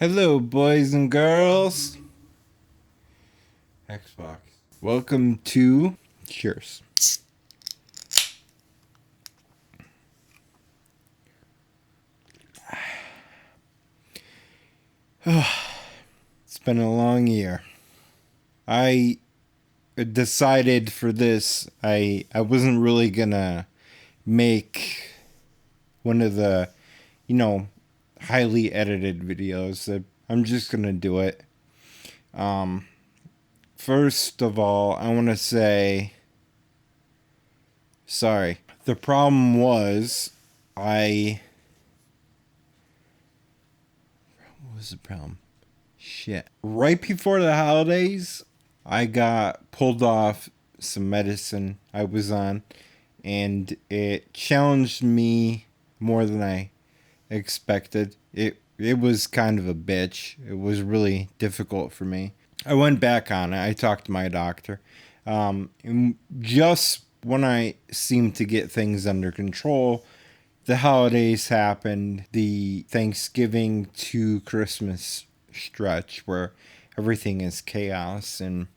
Hello, boys and girls. Xbox. Welcome to Cheers. It's been a long year. I decided for this, I wasn't really gonna make one of the, you know, highly edited videos. I'm just gonna do it. First of all, I want to say sorry. The problem was I. What was the problem? Shit. Right before the holidays, I got pulled off some medicine I was on, and it challenged me more than I expected. It was kind of a bitch. It was really difficult for me. I went back on it. I talked to my doctor. And just when I seemed to get things under control, the holidays happened. The Thanksgiving to Christmas stretch where everything is chaos, and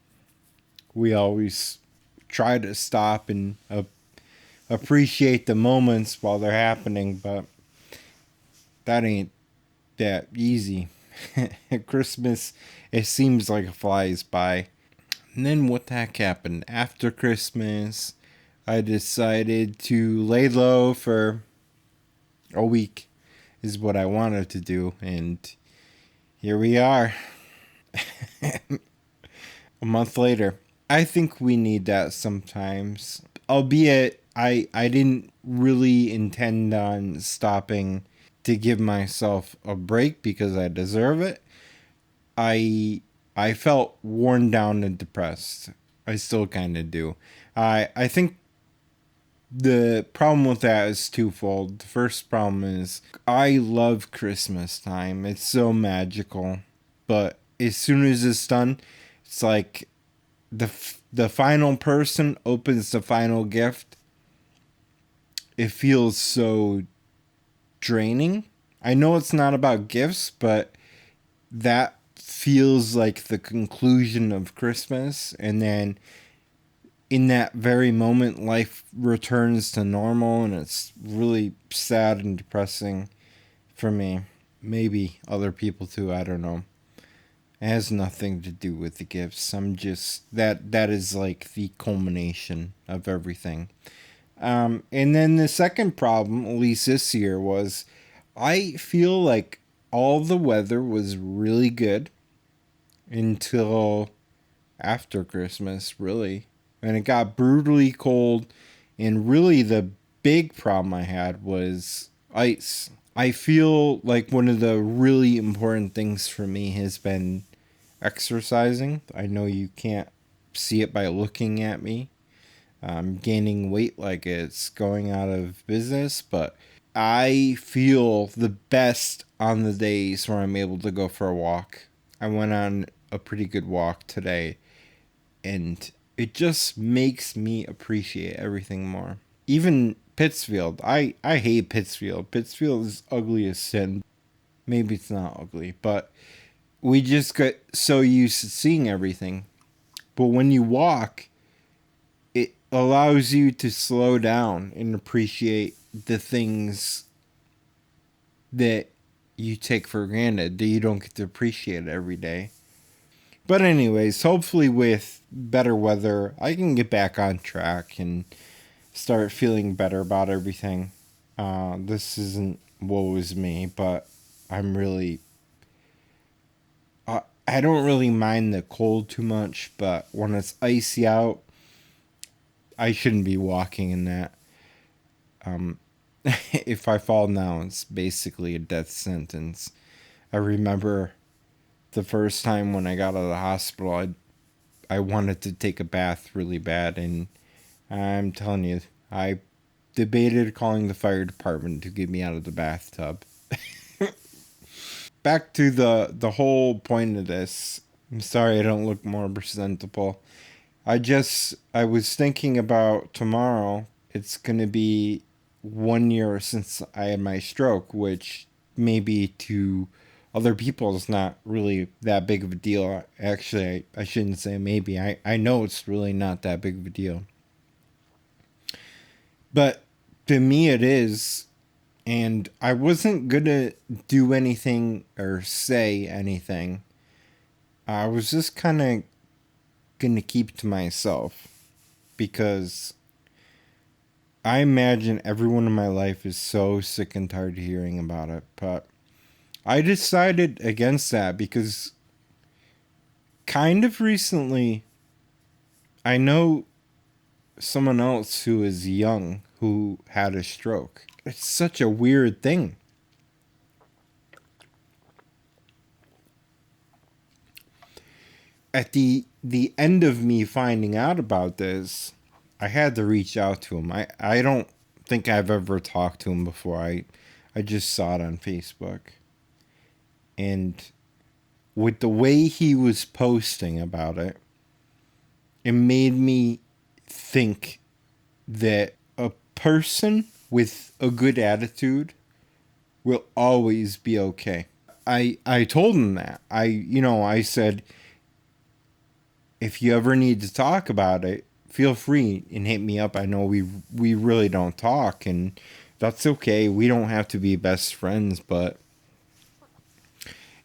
we always try to stop and appreciate the moments while they're happening, but that ain't that easy. Christmas, it seems like it flies by. And then what the heck happened? After Christmas, I decided to lay low for a week, is what I wanted to do. And here we are, a month later. I think we need that sometimes. Albeit, I didn't really intend on stopping to give myself a break because I deserve it. I felt worn down and depressed. I still kind of do. I think the problem with that is twofold. The first problem is I love Christmas time. It's so magical, but as soon as it's done, it's like the final person opens the final gift. It feels so draining. I know it's not about gifts, but that feels like the conclusion of Christmas, and then in that very moment life returns to normal, and it's really sad and depressing for me. Maybe other people too, I don't know. It has nothing to do with the gifts. I'm just that is like the culmination of everything. And then the second problem, at least this year, was I feel like all the weather was really good until after Christmas, really. And it got brutally cold. And really, the big problem I had was ice. I feel like one of the really important things for me has been exercising. I know you can't see it by looking at me. I'm gaining weight like it's going out of business, but I feel the best on the days where I'm able to go for a walk. I went on a pretty good walk today, and it just makes me appreciate everything more. Even Pittsfield, I hate Pittsfield. Pittsfield is ugly as sin. Maybe it's not ugly, but we just get so used to seeing everything. But when you walk, it allows you to slow down and appreciate the things that you take for granted that you don't get to appreciate every day. But anyways, hopefully with better weather, I can get back on track and start feeling better about everything. This isn't woe is me, but I'm really I don't really mind the cold too much, but when it's icy out, I shouldn't be walking in that. If I fall now, it's basically a death sentence. I remember the first time when I got out of the hospital, I wanted to take a bath really bad, and I'm telling you, I debated calling the fire department to get me out of the bathtub. Back to the whole point of this. I'm sorry I don't look more presentable. I was thinking about tomorrow. It's gonna be 1 year since I had my stroke, which maybe to other people it's not really that big of a deal. Actually, I shouldn't say maybe. I know it's really not that big of a deal. But to me, it is. And I wasn't going to do anything or say anything. I was just kind of going to keep to myself because I imagine everyone in my life is so sick and tired of hearing about it. But I decided against that because kind of recently I know someone else who is young who had a stroke. It's such a weird thing. At the end of me finding out about this, I had to reach out to him. I don't think I've ever talked to him before. I just saw it on Facebook. And with the way he was posting about it, it made me think that a person with a good attitude will always be okay. I told him that. I said if you ever need to talk about it, feel free and hit me up. I know we really don't talk and that's okay. We don't have to be best friends, but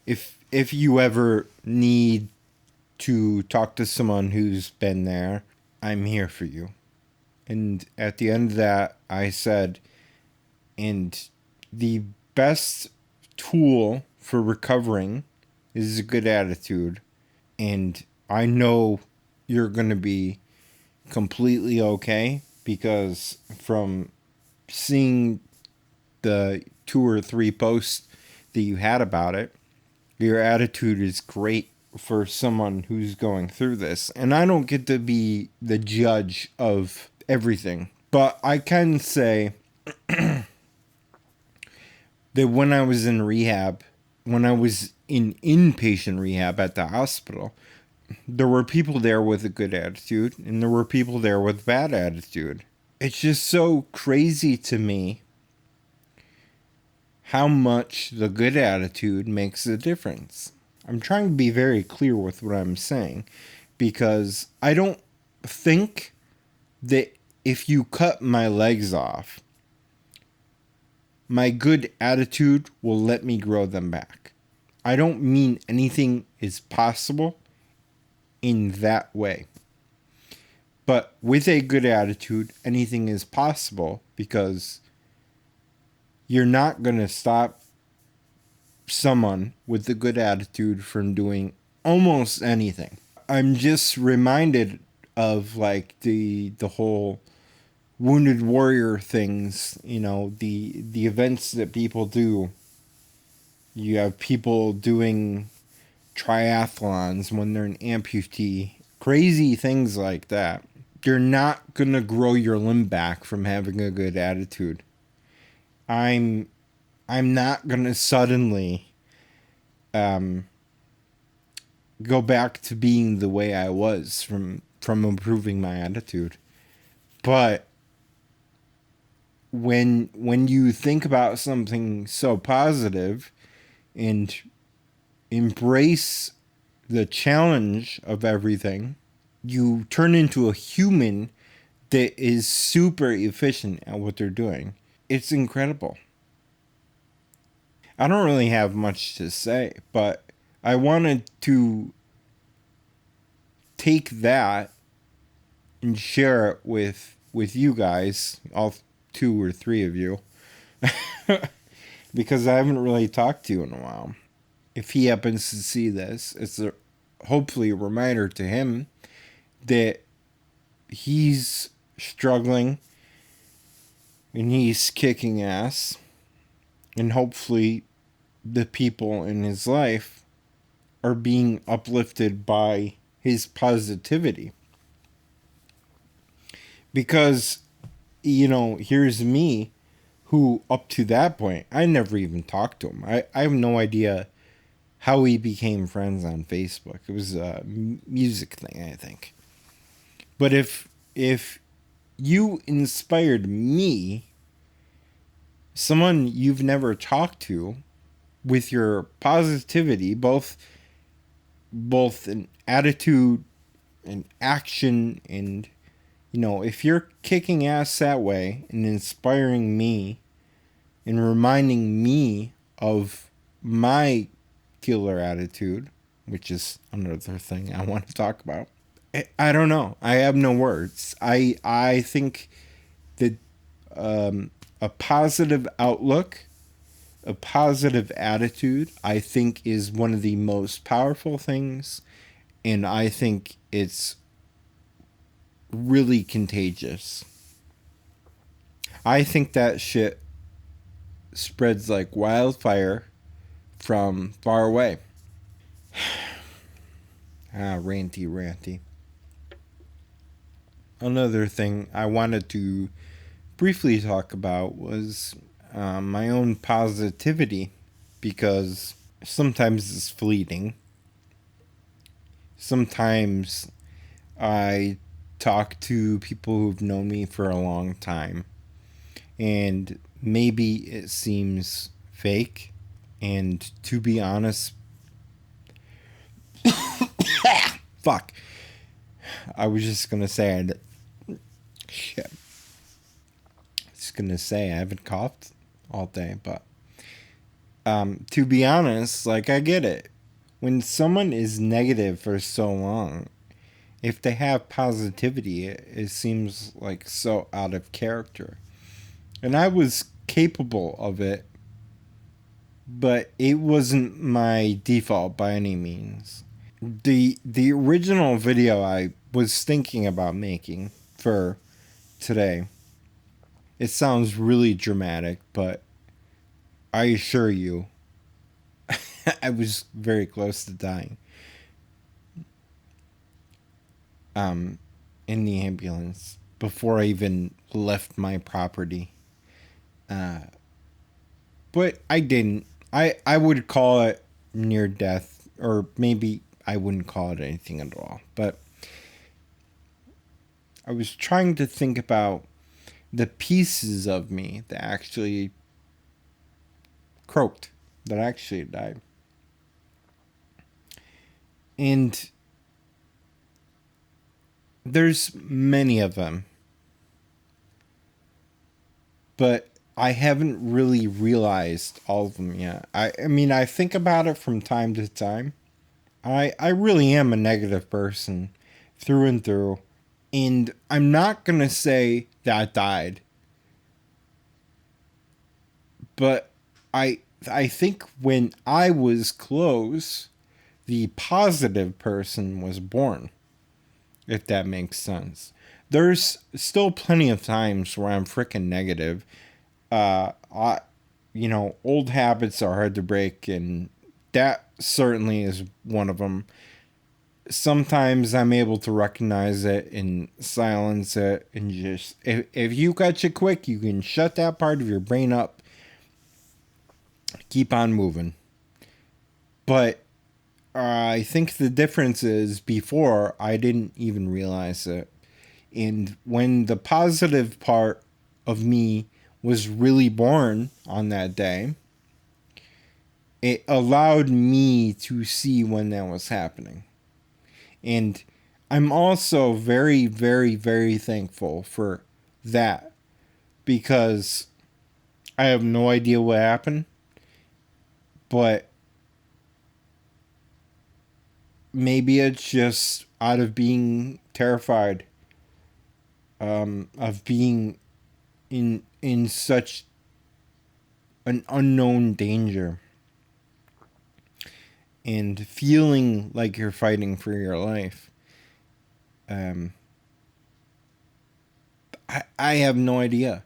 if you ever need to talk to someone who's been there, I'm here for you. And at the end of that, I said, and the best tool for recovering is a good attitude. And I know you're going to be completely okay because from seeing the 2 or 3 posts that you had about it, your attitude is great for someone who's going through this. And I don't get to be the judge of everything, but I can say that when I was in rehab, when I was in inpatient rehab at the hospital, there were people there with a good attitude and there were people there with bad attitude. It's just so crazy to me how much the good attitude makes a difference. I'm trying to be very clear with what I'm saying because I don't think that if you cut my legs off, my good attitude will let me grow them back. I don't mean anything is possible in that way. But with a good attitude, anything is possible because you're not going to stop someone with a good attitude from doing almost anything. I'm just reminded of like the whole wounded warrior things, the events that people do. You have people doing triathlons when they're an amputee, crazy things like that. You're not going to grow your limb back from having a good attitude. I'm not going to suddenly go back to being the way I was from improving my attitude. But when you think about something so positive and embrace the challenge of everything, you turn into a human that is super efficient at what they're doing. It's incredible. I don't really have much to say, but I wanted to take that and share it with you guys, all 2 or 3 of you, because I haven't really talked to you in a while. If he happens to see this, it's hopefully a reminder to him that he's struggling and he's kicking ass, and hopefully the people in his life are being uplifted by his positivity. Because, here's me who, up to that point, I never even talked to him. I have no idea how we became friends on Facebook. It was a music thing, I think. But if you inspired me, someone you've never talked to, with your positivity, both in attitude and action, and if you're kicking ass that way and inspiring me and reminding me of my killer attitude, which is another thing I want to talk about. I don't know. I have no words. I think that a positive outlook, a positive attitude, I think is one of the most powerful things, and I think it's really contagious. I think that shit spreads like wildfire from far away. Ranty, ranty. Another thing I wanted to briefly talk about was my own positivity, because sometimes it's fleeting. Sometimes I talk to people who've known me for a long time, and maybe it seems fake. And to be honest, fuck. I was just gonna say, shit. Just gonna say I haven't coughed all day, but to be honest, like, I get it. When someone is negative for so long, if they have positivity, it seems like so out of character. And I was capable of it, but it wasn't my default by any means. The original video I was thinking about making for today, it sounds really dramatic, but I assure you, I was very close to dying. In the ambulance before I even left my property. But I didn't. I would call it near death, or maybe I wouldn't call it anything at all. But I was trying to think about the pieces of me that actually croaked, that actually died. And there's many of them, but I haven't really realized all of them yet. I mean, I think about it from time to time. I really am a negative person through and through. And I'm not going to say that I died, but I think when I was close, the positive person was born, if that makes sense. There's still plenty of times where I'm freaking negative. I, old habits are hard to break, and that certainly is one of them. Sometimes I'm able to recognize it and silence it, and just, if you catch it quick, you can shut that part of your brain up, keep on moving. But I think the difference is, before I didn't even realize it. And when the positive part of me was really born on that day, it allowed me to see when that was happening. And I'm also very, very, very thankful for that, because I have no idea what happened, but maybe it's just out of being terrified, of being in such an unknown danger, and feeling like you're fighting for your life. Um, I have no idea.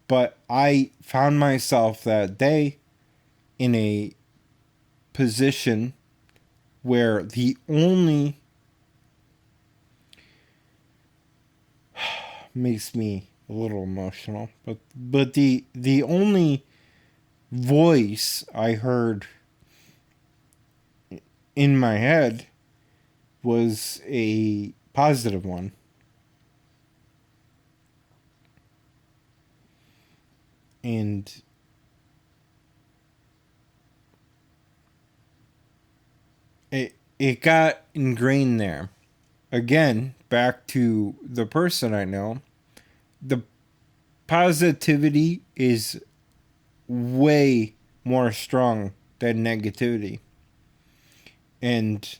But I found myself that day in a position where the only makes me a little emotional, but the only voice I heard in my head was a positive one. And it got ingrained there. Again, back to the person I know, the positivity is way more strong than negativity. And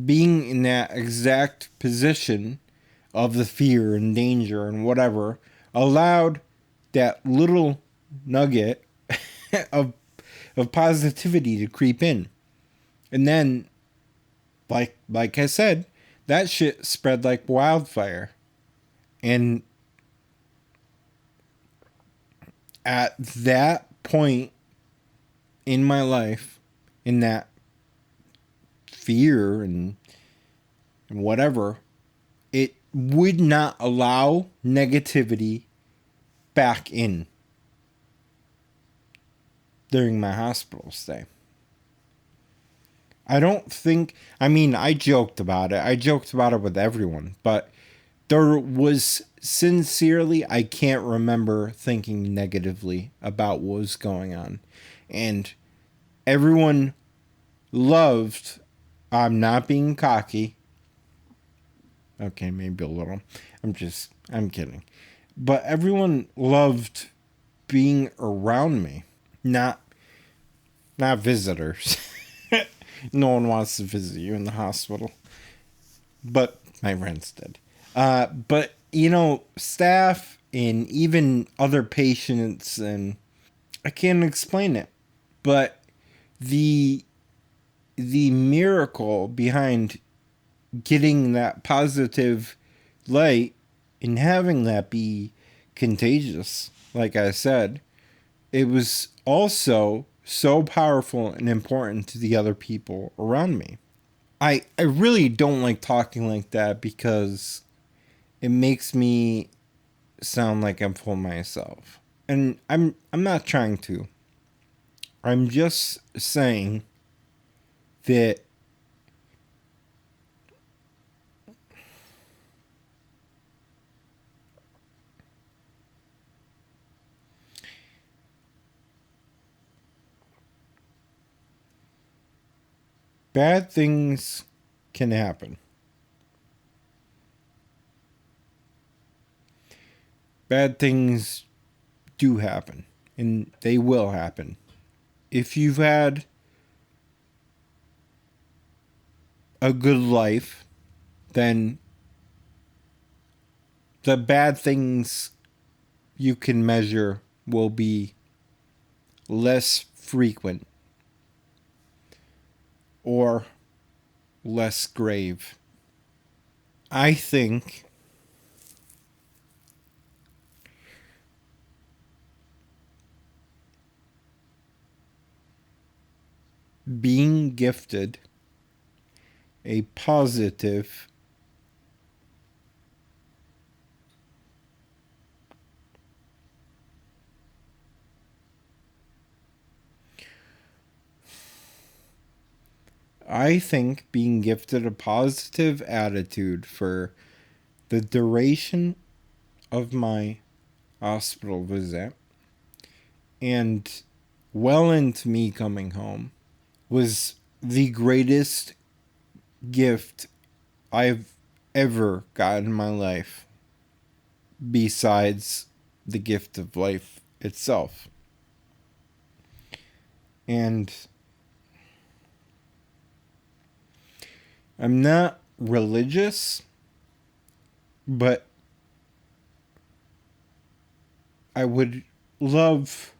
being in that exact position of the fear and danger and whatever allowed that little nugget of positivity to creep in. And then like I said, that shit spread like wildfire. And at that point in my life, in that fear and whatever, it would not allow negativity back in during my hospital stay. I don't think, I mean, I joked about it. I joked about it with everyone, but there was sincerely, I can't remember thinking negatively about what was going on. And everyone loved, I'm not being cocky. Okay, maybe a little. I'm kidding. But everyone loved being around me, not visitors. No one wants to visit you in the hospital, but my friends did. But you know, staff and even other patients, and I can't explain it, but the miracle behind getting that positive light and having that be contagious, like I said, it was also so powerful and important to the other people around me. I really don't like talking like that because it makes me sound like I'm full of myself. And I'm not trying to. I'm just saying that bad things can happen. Bad things do happen, and they will happen. If you've had a good life, then the bad things you can measure will be less frequent or less grave. I think being gifted a positive I think being gifted a positive attitude for the duration of my hospital visit and well into me coming home was the greatest gift I've ever got in my life, besides the gift of life itself. And I'm not religious, but I would love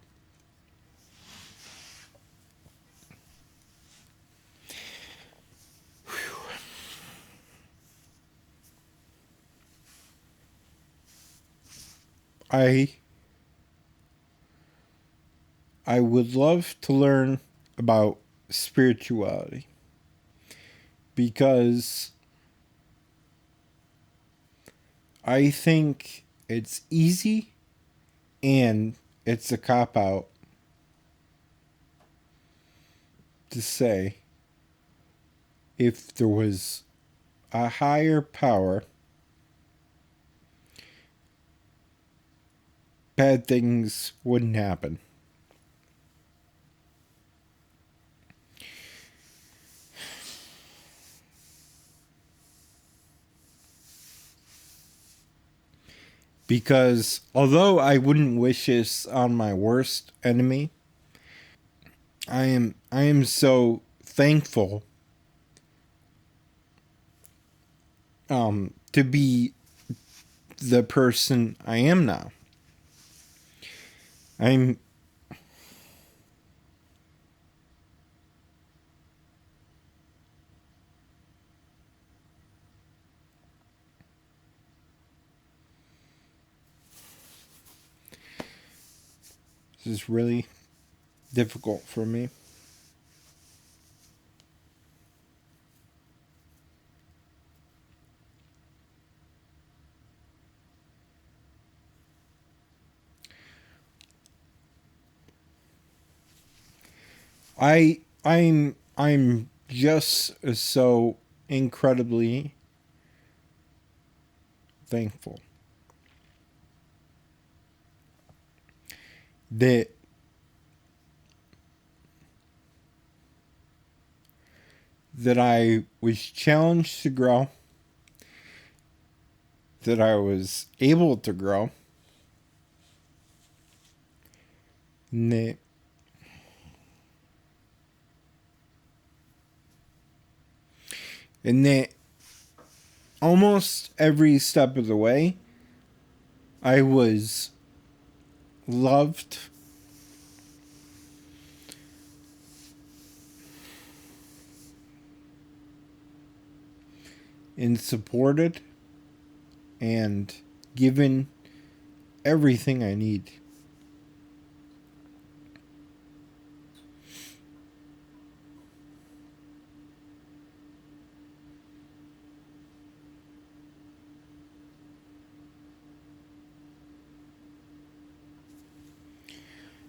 I I would love to learn about spirituality because I think it's easy and it's a cop out to say if there was a higher power, bad things wouldn't happen. Because although I wouldn't wish this on my worst enemy, I am so thankful to be the person I am now. I'm This is really difficult for me. I'm just so incredibly thankful that I was challenged to grow, that I was able to grow, and that almost every step of the way I was loved, and supported, and given everything I need.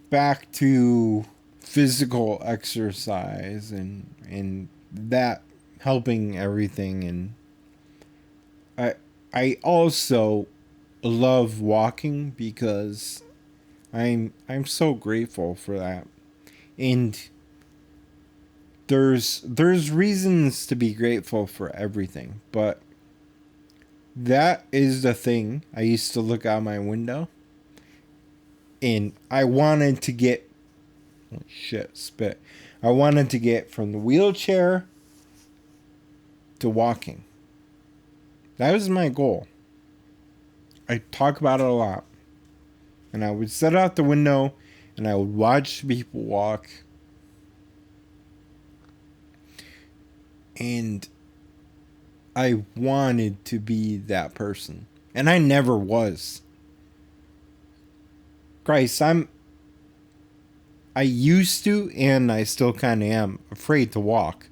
Back to physical exercise and that helping everything, and I I also love walking because I'm so grateful for that. And there's reasons to be grateful for everything, but that is the thing. I used to look out my window and I wanted to get oh shit, spit. I wanted to get from the wheelchair to walking. That was my goal. I talk about it a lot. And I would sit out the window and I would watch people walk. And I wanted to be that person. And I never was. Christ, I used to, and I still kind of am afraid to walk,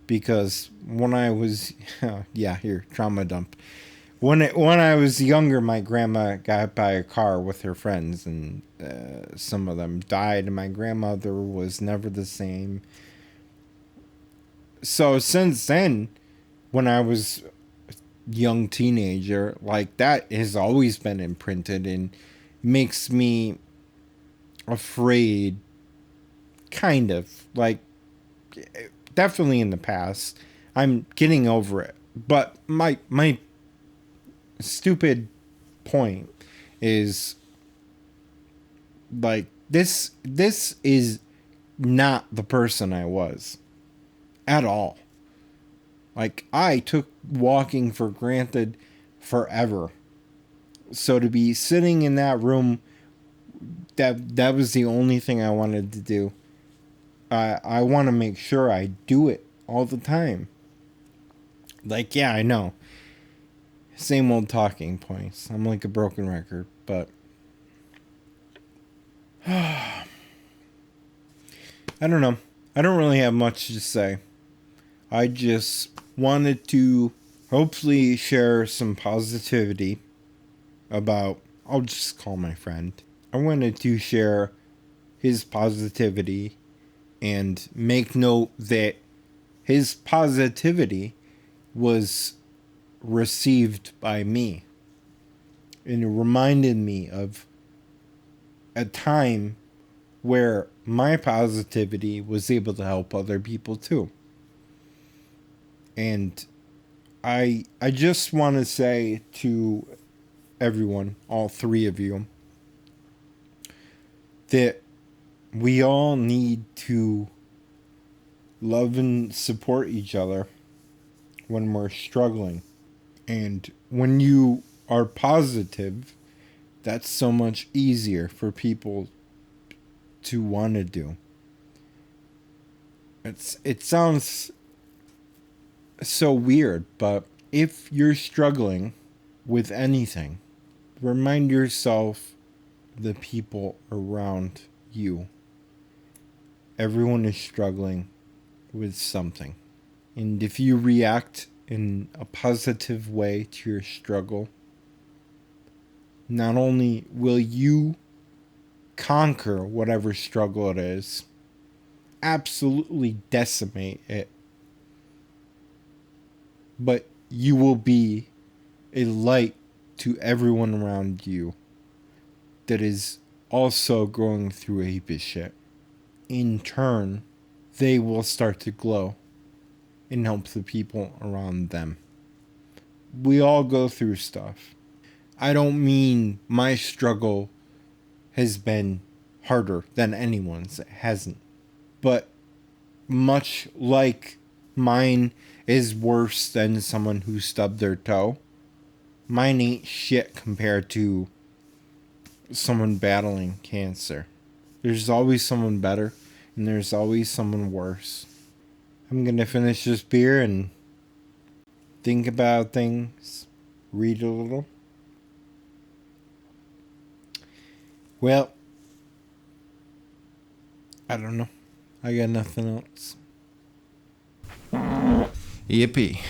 because when I was, yeah, here, trauma dump. When I was younger, my grandma got hit by a car with her friends, and some of them died, and my grandmother was never the same. So since then, when I was a young teenager, like, that has always been imprinted and makes me afraid, kind of, like, definitely in the past. I'm getting over it, but my stupid point is, like, this is not the person I was at all. Like, I took walking for granted forever. So to be sitting in that room, that was the only thing I wanted to do. I want to make sure I do it all the time. Like, yeah, I know. Same old talking points. I'm like a broken record, but I don't know. I don't really have much to say. I just wanted to hopefully share some positivity about, I'll just call my friend. I wanted to share his positivity and make note that his positivity was received by me. And it reminded me of a time where my positivity was able to help other people too. And I just want to say to everyone, all three of you, that we all need to love and support each other when we're struggling. And when you are positive, that's so much easier for people to want to do. It sounds so weird, but if you're struggling with anything, remind yourself the people around you. Everyone is struggling with something. And if you react in a positive way to your struggle, not only will you conquer whatever struggle it is, absolutely decimate it, but you will be a light to everyone around you that is also going through a heap of shit. In turn, they will start to glow and help the people around them. We all go through stuff. I don't mean my struggle has been harder than anyone's. It hasn't. But much like mine is worse than someone who stubbed their toe, mine ain't shit compared to someone battling cancer. There's always someone better, and there's always someone worse. I'm gonna finish this beer and think about things, read a little. Well, I don't know. I got nothing else. Yippee.